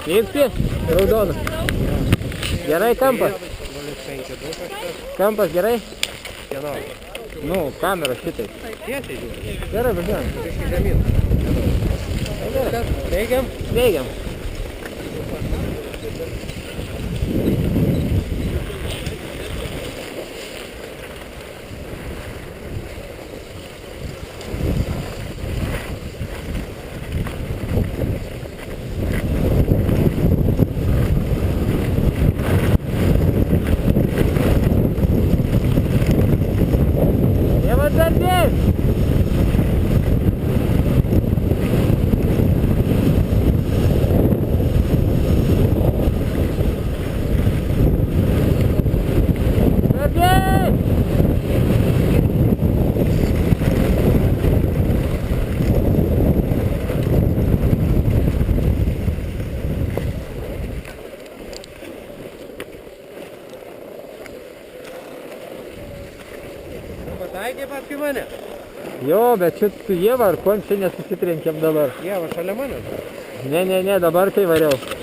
Įpti, raudoną. Gerai kampas? Kampas gerai? Nu, kamera šitaip. Gerai, važiuojam. Veikiam? Veikiam. Darbės! Darbės! Pataikė paskui mane? Jo, bet čia su Ieva ar kuom čia nesusitrenkėm dabar? Ieva šalia manęs? Ne, dabar tai variau.